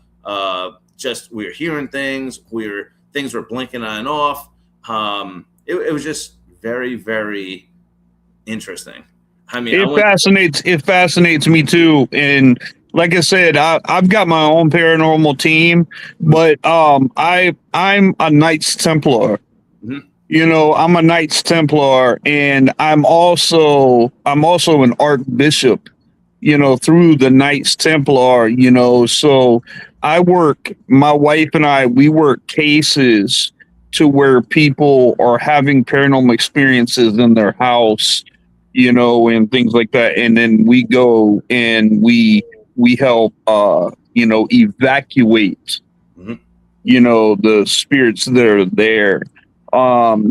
we were hearing things. Things were blinking on and off. It was just very, very interesting. I mean, it fascinates me too. And like I said, I've got my own paranormal team, but I'm a Knights Templar. Mm-hmm. I'm a Knights Templar, and I'm also an Archbishop. Through the Knights Templar. So my wife and I, we work cases to where people are having paranormal experiences in their house, and things like that. And then we go and we help, evacuate, mm-hmm. The spirits that are there.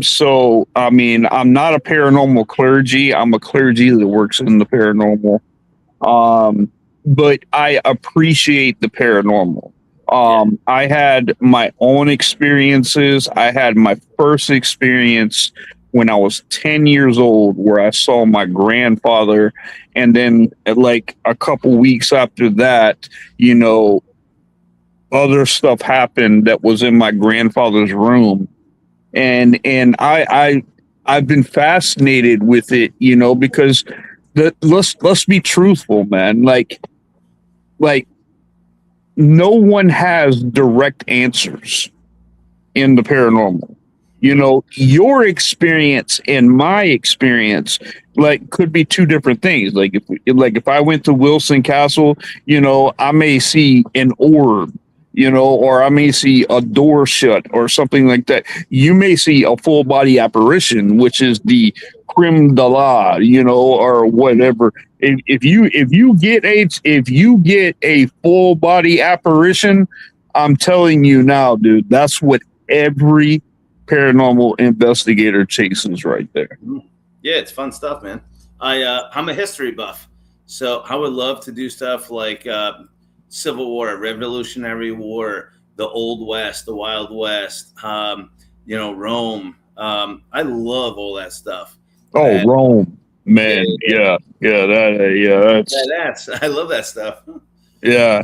So, I mean, I'm not a paranormal clergy. I'm a clergy that works in the paranormal. But I appreciate the paranormal. I had my own experiences. I had my first experience when I was 10 years old where I saw my grandfather. And then like a couple weeks after that, other stuff happened that was in my grandfather's room. And I've been fascinated with it, because let's be truthful, man. Like no one has direct answers in the paranormal. Your experience and my experience could be two different things. Like if I went to Wilson Castle, I may see an orb, or I may see a door shut or something like that. You may see a full body apparition, which is the creme de la, or whatever. If you get a full body apparition, I'm telling you now, dude, that's what every paranormal investigator chases right there. Yeah, it's fun stuff, man. I'm a history buff, so I would love to do stuff like Civil War, Revolutionary War, the Old West, the Wild West, Rome. I love all that stuff. Oh, Rome, man. Yeah. That's I love that stuff. Yeah.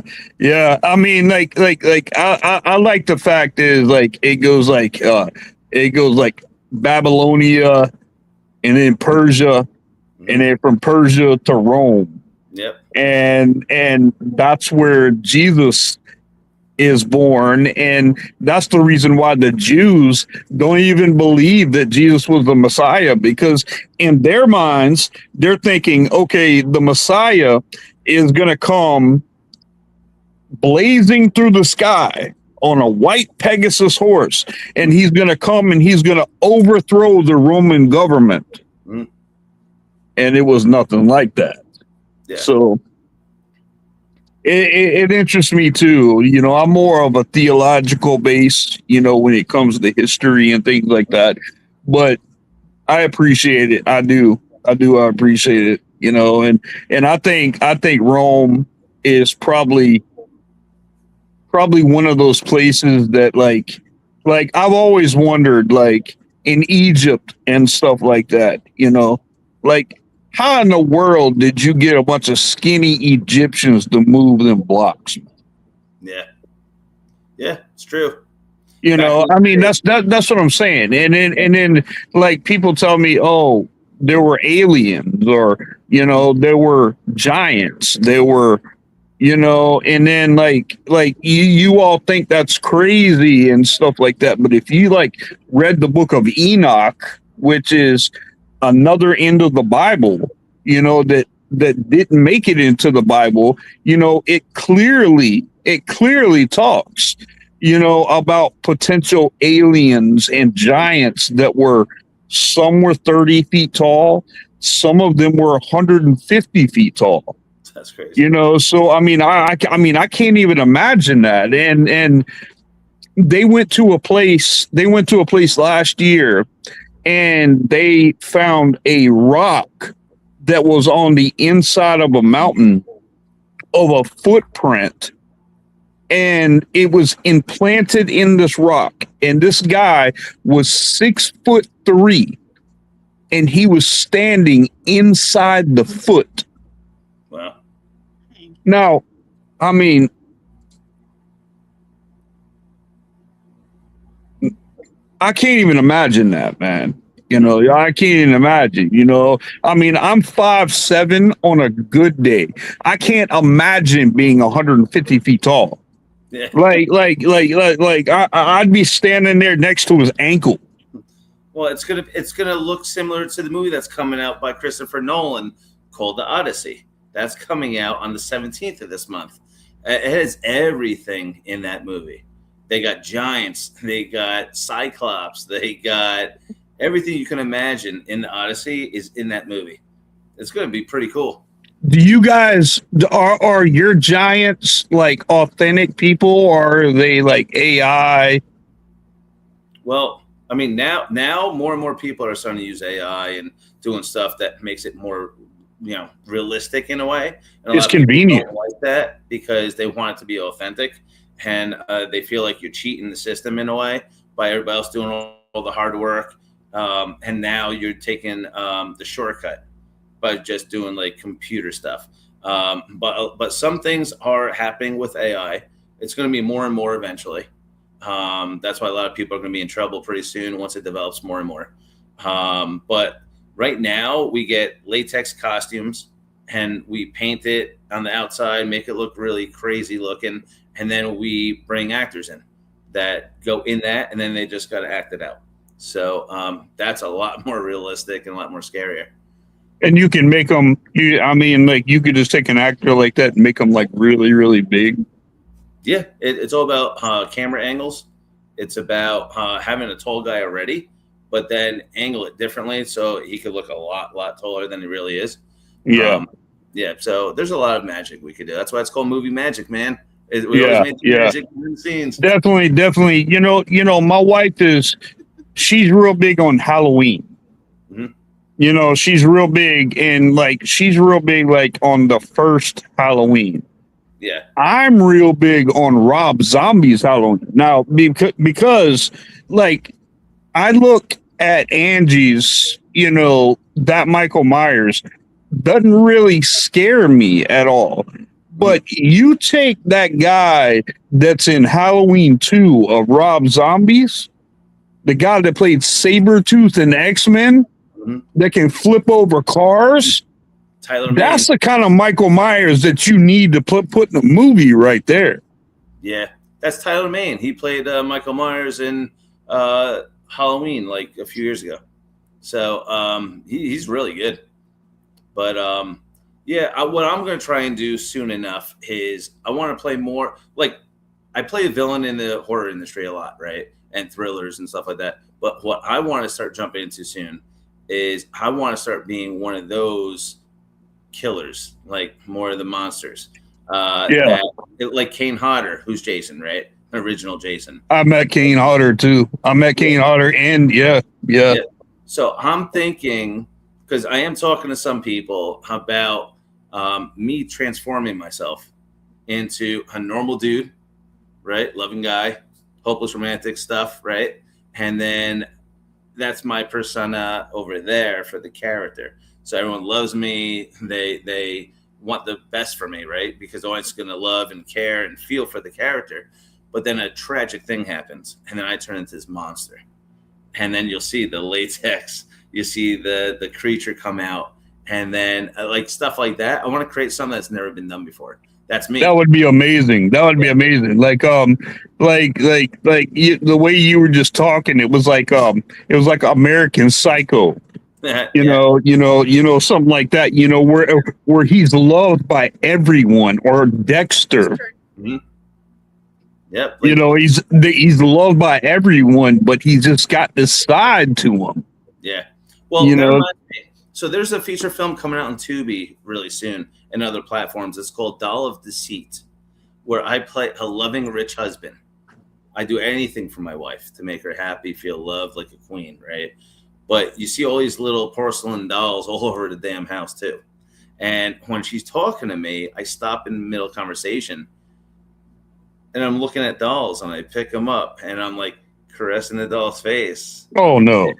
I mean, I like the fact is it goes like Babylonia, and then Persia, and then from Persia to Rome. Yep. And that's where Jesus is born, and that's the reason why the Jews don't even believe that Jesus was the Messiah, because in their minds they're thinking, okay, the Messiah is going to come blazing through the sky on a white Pegasus horse, and he's going to come and he's going to overthrow the Roman government. Mm. And it was nothing like that. Yeah. So it interests me too. I'm more of a theological base, when it comes to history and things like that. But I appreciate it. I do. I appreciate it. And I think Rome is probably one of those places that like I've always wondered, like in Egypt and stuff like that. how in the world did you get a bunch of skinny Egyptians to move them blocks? Yeah, yeah, it's true. You know, I mean, that's what I'm saying. And then like people tell me, oh, there were aliens, or you know, there were giants, there were, you know, and then like you all think that's crazy and stuff like that. But if you like read the book of Enoch, which is another end of the Bible, you know, that didn't make it into the Bible, you know, it clearly talks, you know, about potential aliens and giants that were, some were 30 feet tall, some of them were 150 feet tall. That's crazy. You know, so I mean, I can't even imagine that. And they went to a place last year, and they found a rock that was on the inside of a mountain of a footprint, and it was implanted in this rock. And this guy was 6'3", and he was standing inside the foot. Wow. Now, I mean, I can't even imagine that, man. You know, I can't even imagine, you know. I mean, I'm 5'7" on a good day. I can't imagine being 150 feet tall. Yeah. I'd be standing there next to his ankle. Well, it's gonna look similar to the movie that's coming out by Christopher Nolan called The Odyssey. That's coming out on the 17th of this month. It has everything in that movie. They got giants, they got cyclops, they got everything you can imagine in the Odyssey is in that movie. It's going to be pretty cool. Do you guys, are your giants like authentic people, or are they like AI? Well, I mean, now more and more people are starting to use AI and doing stuff that makes it more, you know, realistic in a way. And It's convenient. don't like that because they want it to be authentic, and they feel like you're cheating the system in a way by everybody else doing all the hard work. And now you're taking the shortcut by just doing like computer stuff. But some things are happening with AI. It's going to be more and more eventually. That's why a lot of people are going to be in trouble pretty soon once it develops more and more. But right now we get latex costumes and we paint it on the outside, make it look really crazy looking. And then we bring actors in that go in that, and then they just got to act it out. So that's a lot more realistic and a lot more scarier. And you can make them, like you could just take an actor like that and make them like really, really big. Yeah, it's all about camera angles. It's about having a tall guy already, but then angle it differently so he could look a lot taller than he really is. Yeah. Yeah, so there's a lot of magic we could do. That's why it's called movie magic, man. We always made the magic in the scenes. Definitely. You know, my wife she's real big on Halloween. Mm-hmm. You know, she's real big like on the first Halloween. Yeah. I'm real big on Rob Zombie's Halloween. Now, because like I look at Angie's, you know, that Michael Myers doesn't really scare me at all. But you take that guy that's in Halloween 2 of Rob Zombies, the guy that played Sabretooth in X-Men, that can flip over cars. Tyler That's the kind of Michael Myers that you need to put in a movie right there. Yeah, that's Tyler Mane. He played Michael Myers in Halloween like a few years ago. So he's really good. But what I'm going to try and do soon enough is I want to play more. Like, I play a villain in the horror industry a lot, right? And thrillers and stuff like that. But what I want to start jumping into soon is I want to start being one of those killers, like more of the monsters. Like Kane Hodder, who's Jason, right? The original Jason. I met Kane Hodder too. And yeah. So I'm thinking, because I am talking to some people about me transforming myself into a normal dude, right? Loving guy, hopeless romantic stuff, right? And then that's my persona over there for the character. So everyone loves me. They want the best for me, right? Because I'm always going to love and care and feel for the character. But then a tragic thing happens, and then I turn into this monster. And then you'll see the latex, you see the creature come out, and then like stuff like that. I want to create something that's never been done before. That's me. That would be amazing. That would be amazing. Like the way you were just talking, it was like American Psycho. You know, something like that. You know, where he's loved by everyone, or Dexter. Mm-hmm. Yep. You know, he's loved by everyone, but he's just got this side to him. Yeah. Well, you know. So there's a feature film coming out on Tubi really soon and other platforms. It's called Doll of Deceit, where I play a loving rich husband. I do anything for my wife to make her happy, feel loved like a queen, right? But you see all these little porcelain dolls all over the damn house too. And when she's talking to me, I stop in the middle of conversation and I'm looking at dolls and I pick them up and I'm like caressing the doll's face. Oh no.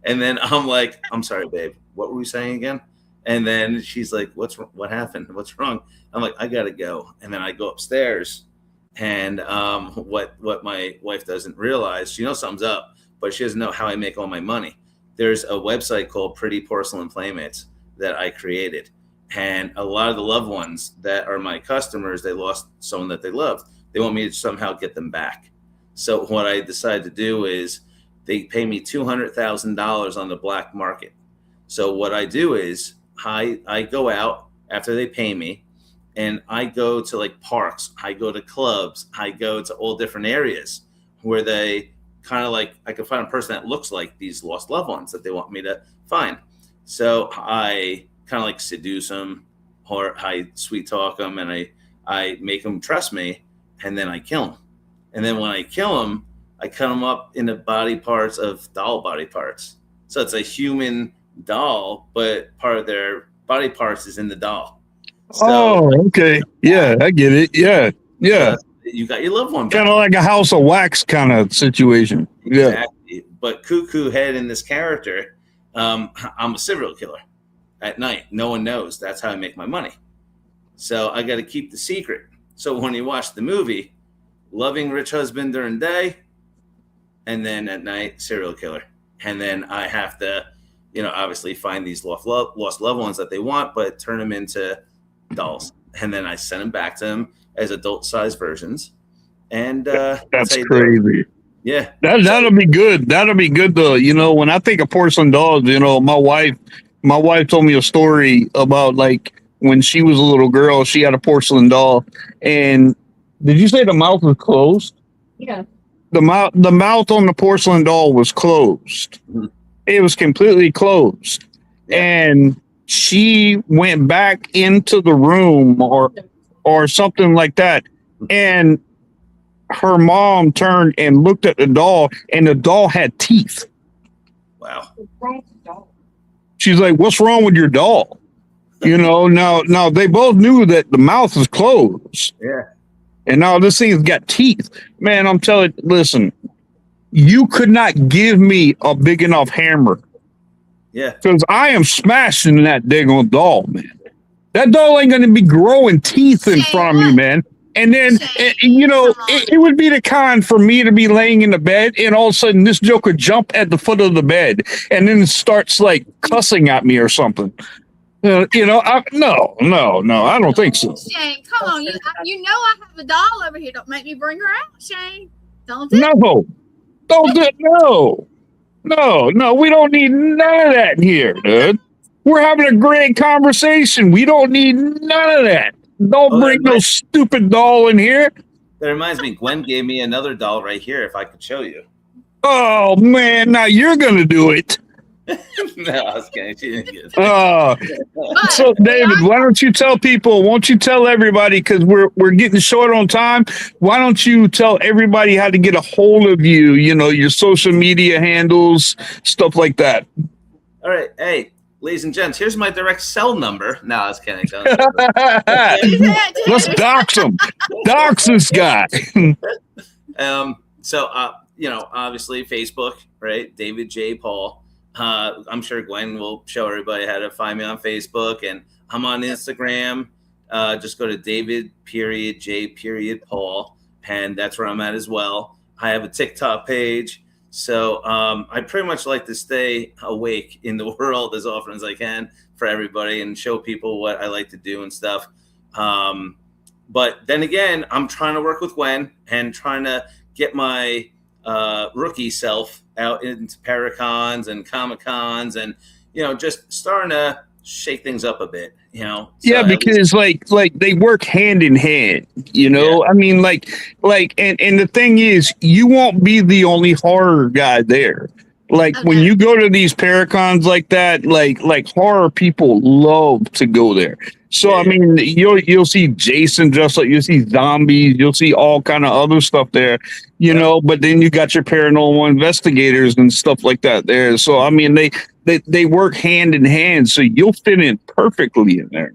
And then I'm like, I'm sorry, babe. What were we saying again? And then she's like, what happened? What's wrong? I'm like, I gotta go. And then I go upstairs, and what my wife doesn't realize, she knows something's up, but she doesn't know how I make all my money. There's a website called Pretty Porcelain Playmates that I created, and a lot of the loved ones that are my customers, they lost someone that they loved. They want me to somehow get them back. So what I decided to do is they pay me $200,000 on the black market. So what I do is I go out after they pay me, and I go to like parks, I go to clubs, I go to all different areas where they kind of like, I can find a person that looks like these lost loved ones that they want me to find. So I kind of like seduce them, or I sweet talk them, and I make them trust me, and then I kill them. And then when I kill them, I cut them up into body parts of doll body parts. So it's a human doll, but part of their body parts is in the doll. So, okay. Yeah, I get it. Yeah. You got your loved one. Kind of like a house of wax kind of situation. Yeah. Exactly. But cuckoo head in this character, I'm a serial killer at night. No one knows. That's how I make my money. So I got to keep the secret. So when you watch the movie, loving rich husband during the day, and then at night, serial killer. And then I have to, obviously find these lost loved ones that they want, but turn them into dolls. And then I send them back to them as adult-sized versions. And that's crazy. Yeah. That'll be good. That'll be good, though. When I think of porcelain dolls, my wife told me a story about, like, when she was a little girl, she had a porcelain doll. And did you say the mouth was closed? Yeah. The mouth on the porcelain doll was closed. Mm-hmm. It was completely closed. Yeah. And she went back into the room or something like that. And her mom turned and looked at the doll, and the doll had teeth. Wow. She's like, "What's wrong with your doll?" Now they both knew that the mouth was closed. Yeah. And now this thing's got teeth. Man, I'm telling you, listen, you could not give me a big enough hammer. Yeah. Because I am smashing that daggone doll, man. That doll ain't going to be growing teeth in front of me, man. And then, it would be the kind for me to be laying in the bed, and all of a sudden this joker jump at the foot of the bed and then starts like cussing at me or something. No, I don't think so. Shane, come on. I have a doll over here. Don't make me bring her out, Shane. Don't do it. Don't do it. No, we don't need none of that in here, dude. We're having a great conversation. We don't need none of that. Don't bring no stupid doll in here. That reminds me, Gwen gave me another doll right here if I could show you. Oh, man, now you're going to do it. No, I was kidding. She didn't get it. So, David, why don't you tell people? Won't you tell everybody, because we're getting short on time? Why don't you tell everybody how to get a hold of you? Your social media handles, stuff like that. All right, hey, ladies and gents, here's my direct cell number. No, I was kidding. Let's dox him. Dox this guy. obviously Facebook, right? David J. Paul. I'm sure Gwen will show everybody how to find me on Facebook, and I'm on Instagram. Just go to David.J.Paul, and that's where I'm at as well. I have a TikTok page. So I pretty much like to stay awake in the world as often as I can for everybody and show people what I like to do and stuff. But then again, I'm trying to work with Gwen and trying to get my rookie self out into Paracons and Comic-Cons and, just starting to shake things up a bit, So yeah, because like they work hand in hand, Yeah. I mean, and the thing is, you won't be the only horror guy there. Like when Okay. you go to these Paracons like that, like horror people love to go there. So I Yeah. mean, you'll see Jason dressed like, you'll see zombies, you'll see all kind of other stuff there, Yeah. But then you got your paranormal investigators and stuff like that there. So I mean, they work hand in hand, so you'll fit in perfectly in there.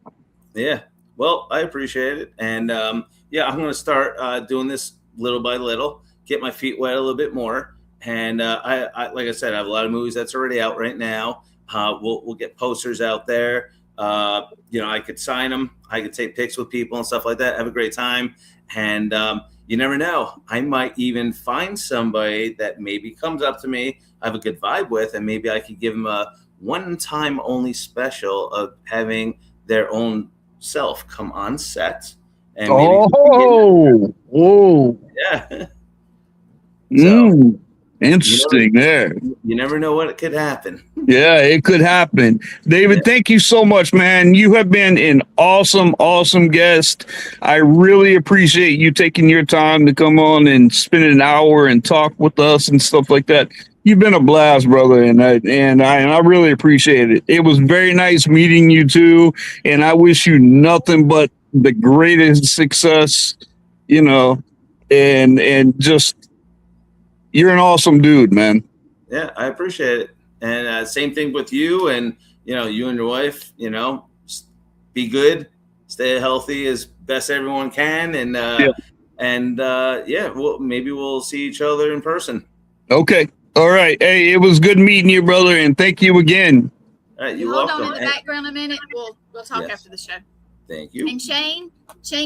Yeah. Well, I appreciate it. And I'm going to start doing this little by little, get my feet wet a little bit more. And I like I said, I have a lot of movies that's already out right now. We'll get posters out there. I could sign them. I could take pics with people and stuff like that. Have a great time. And you never know. I might even find somebody that maybe comes up to me, I have a good vibe with, and maybe I could give them a one-time only special of having their own self come on set. And Whoa. yeah. Interesting there. You never know what could happen. Yeah, it could happen. David, thank you so much, man. You have been an awesome guest. I really appreciate you taking your time to come on and spend an hour and talk with us and stuff like that. You've been a blast, brother, and I really appreciate it. It was very nice meeting you too, and I wish you nothing but the greatest success, and just you're an awesome dude, man. Yeah, I appreciate it. And same thing with you and, you and your wife, be good, stay healthy as best everyone can. And, maybe we'll see each other in person. Okay. All right. Hey, it was good meeting you, brother. And thank you again. All right. You're Hold welcome. on in the background a minute. We'll talk Yes. after the show. Thank you. And Shane,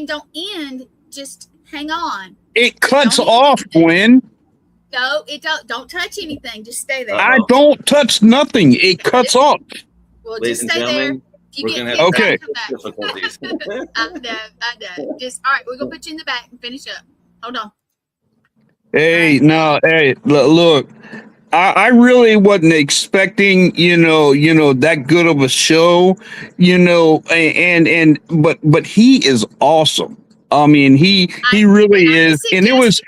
don't end. Just hang on. It cuts Don't off, end anything. Gwen. No, it don't touch anything. Just stay there. I don't touch nothing. It cuts off. Well, Ladies just and stay there. gentlemen, If you we're get gonna hit, have Okay. come back. difficulties. I know. Just all right. We're gonna put you in the back and finish up. Hold on. Hey, no, hey, look. I really wasn't expecting, that good of a show, but he is awesome. I mean, he really is, and it was.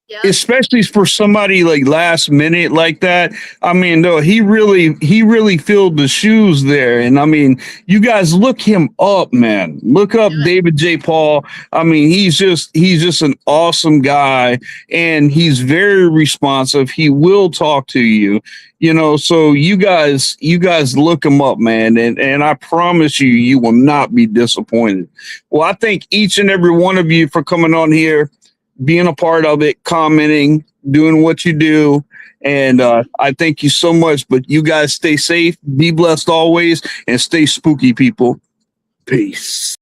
Yeah. Especially for somebody like last minute like that. I mean, no, he really filled the shoes there. And I mean, you guys look him up, man. Look up David J. Paul. I mean, he's just an awesome guy, and he's very responsive. He will talk to you, so you guys look him up, man. And I promise you will not be disappointed. Well, I thank each and every one of you for coming on here, being a part of it, commenting, doing what you do. And I thank you so much. But you guys stay safe, be blessed always, and stay spooky, people. Peace.